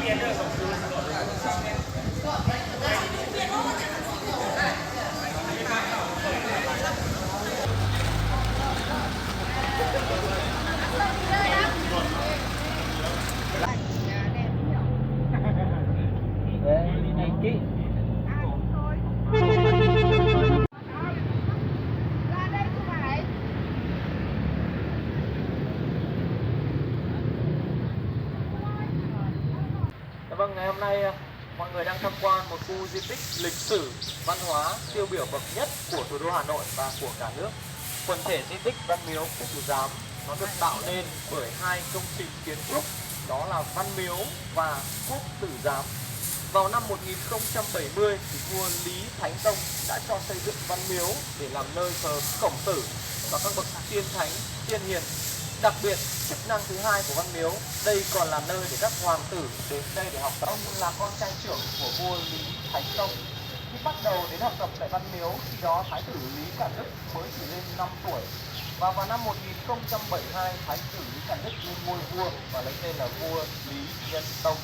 Đấy, này kỹ. Vâng, ngày hôm nay mọi người đang tham quan một khu di tích lịch sử, văn hóa tiêu biểu bậc nhất của thủ đô Hà Nội và của cả nước. Quần thể di tích Văn Miếu Quốc Tử Giám nó được tạo nên bởi hai công trình kiến trúc, đó là Văn Miếu và Quốc Tử Giám. Vào năm 1070 thì vua Lý Thánh Tông đã cho xây dựng Văn Miếu để làm nơi thờ Khổng Tử và các bậc tiên thánh, tiên hiền. Đặc biệt, chức năng thứ hai của Văn Miếu, đây còn là nơi để các hoàng tử đến đây để học tập. Ông là con trai trưởng của vua Lý Thánh Tông. Khi bắt đầu đến học tập tại Văn Miếu, khi đó Thái tử Lý Cản Đức mới chỉ lên 5 tuổi. Và vào năm 1072, Thái tử Lý Cản Đức lên ngôi vua và lấy tên là vua Lý Nhân Tông.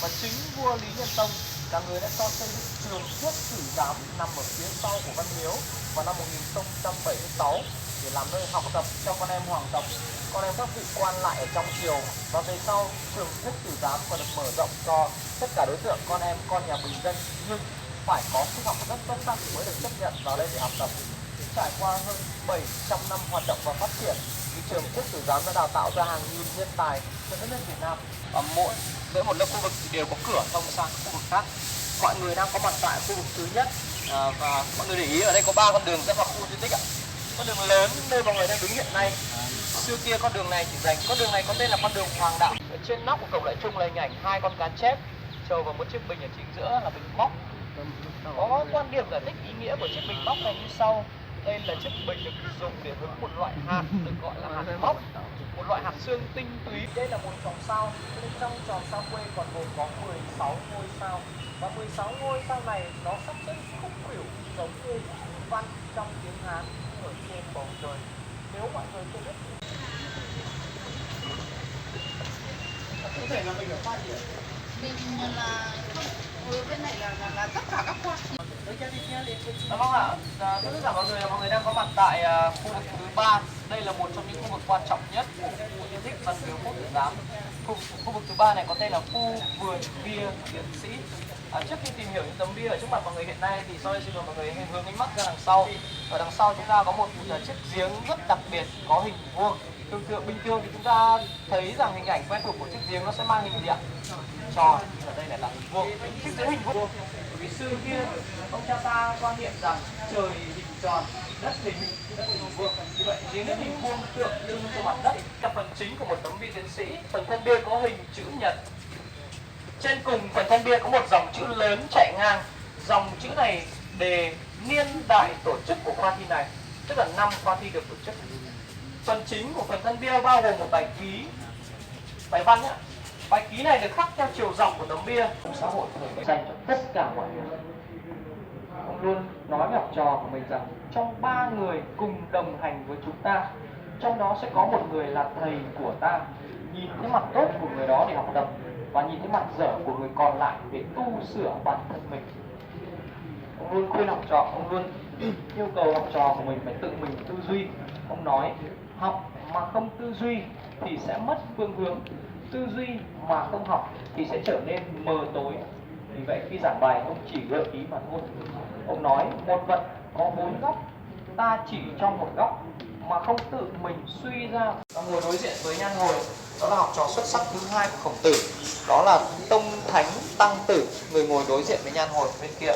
Và chính vua Lý Nhân Tông là người đã cho xây dựng trường Quốc Tử Giám nằm ở phía sau của Văn Miếu vào năm 1076 để làm nơi học tập cho con em hoàng tộc, con em các vị quan lại ở trong triều. Và về sau, trường Quốc Tử Giám còn được mở rộng cho tất cả đối tượng con em, con nhà bình dân, nhưng phải có sức học rất xuất sắc mới được chấp nhận vào đây để học tập. Trải qua hơn 700 năm hoạt động và phát triển, thì trường Quốc Tử Giám đã đào tạo ra hàng nghìn nhân tài cho đất nước Việt Nam. Và mỗi một lớp khu vực thì đều có cửa thông sang khu vực khác. Mọi người đang có mặt tại khu vực thứ nhất, và mọi người để ý ở đây có 3 con đường dẫn vào khu di tích ạ. Con đường lớn nơi mọi người đang đứng hiện nay, xưa kia con đường này chỉ dành, con đường này có tên là con đường Hoàng Đạo. Ở trên nóc của cổng Đại Trung là hình ảnh hai con cá chép trầu và một chiếc bình ở chính giữa là bình móc. Có quan điểm giải thích ý nghĩa của chiếc bình móc này như sau: đây là chiếc bình được dùng để hứng một loại hạt được gọi là hạt móc, một loại hạt xương tinh túy. Đây là một chòm sao, bên trong chòm sao quê còn gồm có 16 ngôi sao, và 16 ngôi sao này nó sắp xếp khúc khuỷu giống như văn trong tiếng Hán ở trên bầu trời. Nếu mọi người chưa biết, có thể là mình ở khoa gì ạ? Mình là bên này là tất cả các khoa. Vâng ạ, tôi tất cả mọi người đang có mặt tại khu vực thứ 3. Đây là một trong những khu vực quan trọng nhất của khu di tích Văn Miếu Quốc Tử Giám. Khu vực thứ 3 này có tên là khu vườn bia Liệt Sĩ. Trước khi tìm hiểu những tấm bia ở trước mặt mọi người hiện nay thì sau đây xin mời mọi người hướng ánh mắt ra đằng sau. Ở đằng sau chúng ta có một chiếc giếng rất đặc biệt có hình vuông. Bình thường thì chúng ta thấy rằng hình ảnh quen thuộc của chiếc giếng nó sẽ mang hình gì ạ? Tròn. Ở đây lại là hình vuông. Chiếc giếng hình vuông. Bởi vì xưa kia ông cha ta quan niệm rằng trời hình tròn, đất hình vuông. Như vậy giếng đất hình vuông tượng trưng cho mặt đất. Là phần chính của một tấm bia tiến sĩ. Phần thân bia có hình chữ nhật. Trên cùng phần thân bia có một dòng chữ lớn chạy ngang. Dòng chữ này đề niên đại tổ chức của khoa thi này, tức là năm khoa thi được tổ chức. Phần chính của phần thân bia bao gồm một bài ký, bài văn nhé. Bài ký này được khắc theo chiều dọc của tấm bia. Xã hội dành cho tất cả mọi người. Ông luôn nói với học trò của mình rằng trong 3 người cùng đồng hành với chúng ta, trong đó sẽ có một người là thầy của ta. Nhìn thấy mặt tốt của người đó để học tập và nhìn thấy mặt dở của người còn lại để tu sửa bản thân mình. Ông luôn khuyên học trò, ông luôn yêu cầu học trò của mình phải tự mình tư duy. Ông nói học mà không tư duy thì sẽ mất phương hướng, tư duy mà không học thì sẽ trở nên mờ tối. Vì vậy khi giảng bài ông chỉ gợi ý mà thôi. Ông nói một vật có 4 góc, ta chỉ trong một góc mà không tự mình suy ra. Ngồi đối diện với Nhan Hồi, đó là học trò xuất sắc thứ 2 của Khổng Tử, đó là Tông Thánh Tăng Tử, người ngồi đối diện với Nhan Hồi bên kia.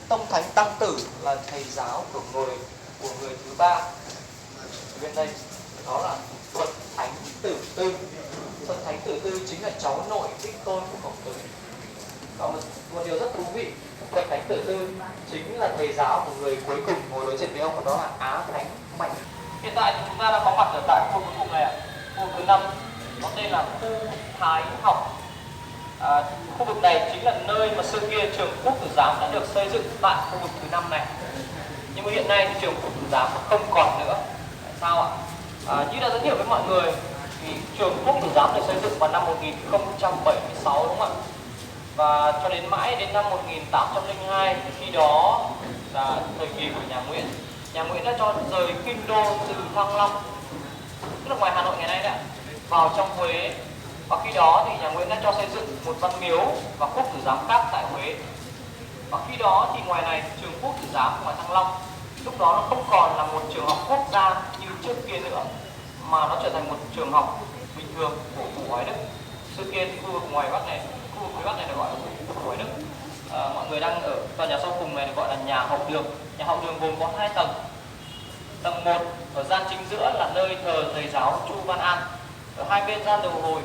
Tông Thánh Tăng Tử là thầy giáo của người thứ 3 bên đây, đó là Thuận Thánh Tử Tư. Thuận Thánh Tử Tư chính là cháu nội đích tôn của Khổng Tử. Và một điều rất thú vị, Thuận Thánh Tử Tư chính là thầy giáo của người cuối cùng ngồi đối diện với ông, đó là Á Thánh Mạnh. Hiện tại thì chúng ta đang có mặt ở tại khu vực này, khu vực thứ 5, có tên là khu Thái học. Khu vực này chính là nơi mà xưa kia trường Quốc Tử Giám đã được xây dựng tại khu vực thứ 5 này. Nhưng mà hiện nay thì trường Quốc Tử Giám không còn nữa. Tại sao ạ? Như đã giới thiệu với mọi người Thì trường Quốc Tử Giám được xây dựng vào năm 1076 đúng không ạ? Và cho đến mãi đến năm 1802, khi đó là thời kỳ của nhà Nguyễn. Nhà Nguyễn đã cho rời kinh đô từ Thăng Long, tức là ngoài Hà Nội ngày nay đấy, vào trong Huế. Và khi đó thì nhà Nguyễn đã cho xây dựng một văn miếu và Quốc Tử Giám khác tại Huế. Và khi đó thì ngoài này, trường Quốc Tử Giám ngoài Thăng Long lúc đó nó không còn là một trường học quốc gia như trước kia nữa, mà nó trở thành một trường học bình thường của phủ Hoài Đức. Trước kia thì khu vực ngoài Bắc này, khu vực phía Bắc này được gọi là phủ Hoài Đức. Mọi người đang ở tòa nhà sau cùng này được gọi là nhà học đường. Nhà học đường gồm có 2 tầng. Tầng 1 ở gian chính giữa là nơi thờ thầy giáo Chu Văn An. Ở hai bên gian đầu hồi,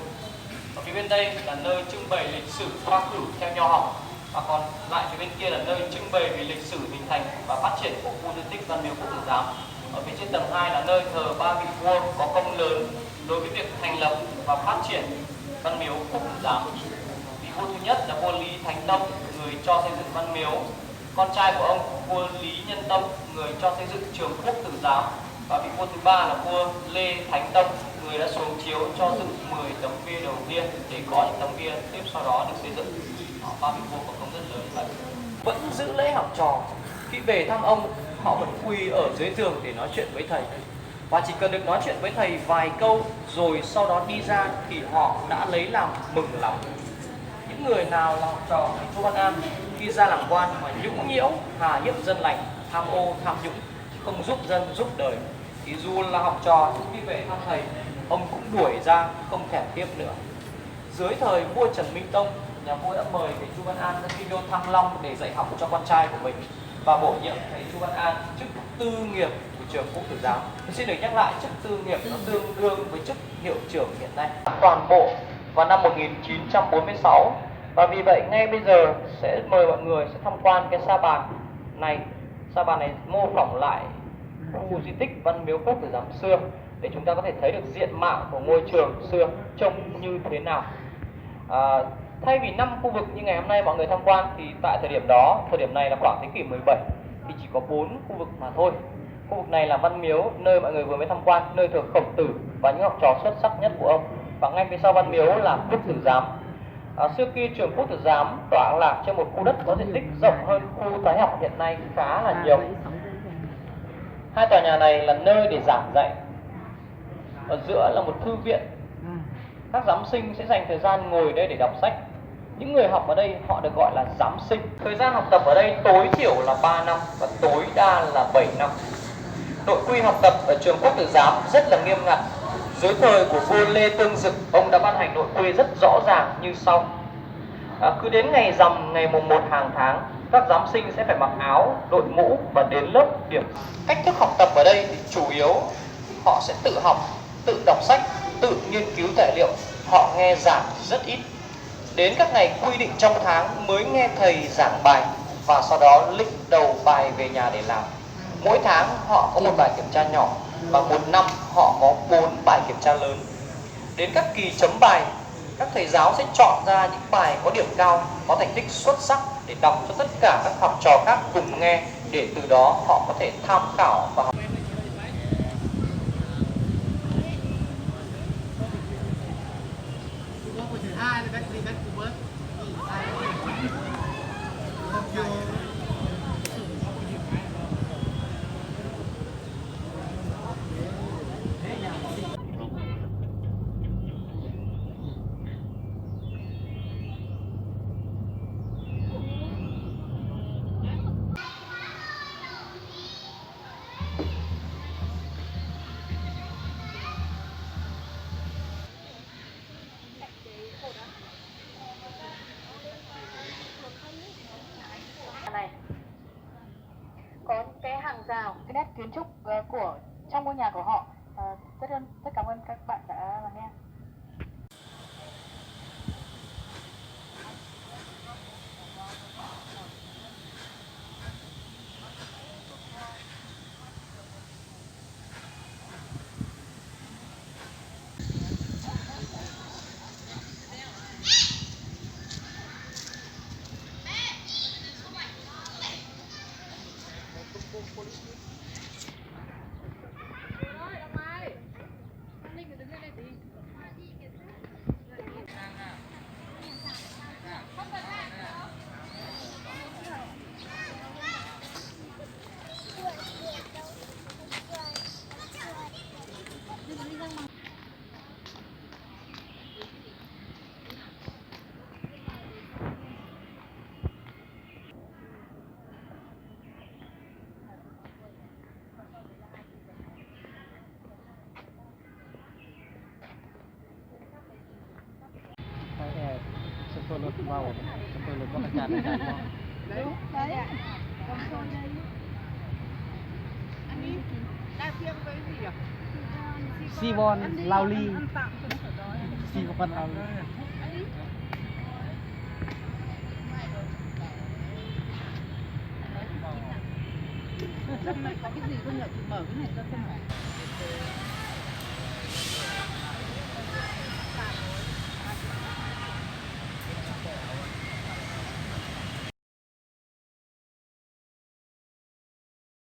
ở phía bên đây là nơi trưng bày lịch sử khoa cử theo nho học, và còn lại phía bên kia là nơi trưng bày về lịch sử hình thành và phát triển của khu di tích Văn Miếu Quốc Tử Giám. Ở phía trên tầng 2 là nơi thờ ba vị vua có công lớn đối với việc thành lập và phát triển Văn Miếu Quốc Tử Giám. Vị vua thứ nhất là vua Lý Thánh Tông, người cho xây dựng Văn Miếu. Con trai của ông, vua Lý Nhân Tông, người cho xây dựng trường Quốc Tử Giám. Và vị vua thứ ba là vua Lê Thánh Tông, người đã xuống chiếu cho dựng 10 tấm bia đầu tiên để có những tấm bia tiếp sau đó được xây dựng. Ba vị vua có công rất lớn vậy. Vẫn giữ lễ học trò. Khi về thăm ông, họ vẫn quỳ ở dưới giường để nói chuyện với thầy. Và chỉ cần được nói chuyện với thầy vài câu rồi sau đó đi ra thì họ đã lấy làm mừng lắm. Những người nào là học trò của Chu Văn An khi ra làm quan mà nhũng nhiễu, hà hiếp dân lành, tham ô, tham nhũng, không giúp dân giúp đời, thì dù là học trò khi về thăm thầy, ông cũng đuổi ra, không thèm tiếp nữa. Dưới thời vua Trần Minh Tông, nhà vua đã mời thầy Chu Văn An ra kinh đô Thăng Long để dạy học cho con trai của mình và bổ nhiệm thầy Chu Văn An chức tư nghiệp của trường Quốc Tử Giám. Tôi xin được nhắc lại, chức tư nghiệp nó tương đương với chức hiệu trưởng hiện nay. Toàn bộ vào năm 1946, và vì vậy ngay bây giờ sẽ mời mọi người sẽ tham quan cái sa bàn này. Sa bàn này mô phỏng lại khu di tích Văn Miếu Quốc Tử Giám xưa để chúng ta có thể thấy được diện mạo của ngôi trường xưa trông như thế nào. Thay vì 5 khu vực như ngày hôm nay mọi người tham quan thì tại thời điểm này là khoảng thế kỷ 17 thì chỉ có 4 khu vực mà thôi. Khu vực này là Văn Miếu, nơi mọi người vừa mới tham quan, nơi thờ Khổng Tử và những học trò xuất sắc nhất của ông. Và ngay phía sau Văn Miếu là Quốc Tử Giám. Xưa kia trường Quốc Tử Giám tọa lạc trên một khu đất có diện tích rộng hơn khu Thái học hiện nay khá là nhiều. Hai tòa nhà này là nơi để giảng dạy. Ở giữa là một thư viện. Các giám sinh sẽ dành thời gian ngồi đây để đọc sách. Những người học ở đây họ được gọi là giám sinh. Thời gian học tập ở đây tối thiểu là 3 năm và tối đa là 7 năm. Nội quy học tập ở trường Quốc Tử Giám rất là nghiêm ngặt. Dưới thời của vua Lê Tương Dực, ông đã ban hành nội quy rất rõ ràng như sau. Cứ đến ngày rằm, ngày mùng 1 hàng tháng, các giám sinh sẽ phải mặc áo, đội mũ và đến lớp điểm. Cách thức học tập ở đây thì chủ yếu họ sẽ tự học, tự đọc sách, tự nghiên cứu tài liệu. Họ nghe giảng rất ít. Đến các ngày quy định trong tháng mới nghe thầy giảng bài và sau đó lĩnh đầu bài về nhà để làm. Mỗi tháng họ có một bài kiểm tra nhỏ và một năm họ có 4 bài kiểm tra lớn. Đến các kỳ chấm bài, các thầy giáo sẽ chọn ra những bài có điểm cao, có thành tích xuất sắc để đọc cho tất cả các học trò khác cùng nghe, để từ đó họ có thể tham khảo và học. Này có những cái hàng rào, cái nét kiến trúc của trong ngôi nhà của họ. Rất cảm ơn các bạn đã lắng nghe. Ôi, ông ơi, con Linh đừng tôi lột vào tôi lột con chán đấy Đấy, đấy ạ. Còn tôi đây. Anh đi đa tiêm với gì à? Sivon Lauli Sivon Lauli Trong này có cái gì không nhỉ? Chị mở cái này ra xem nào.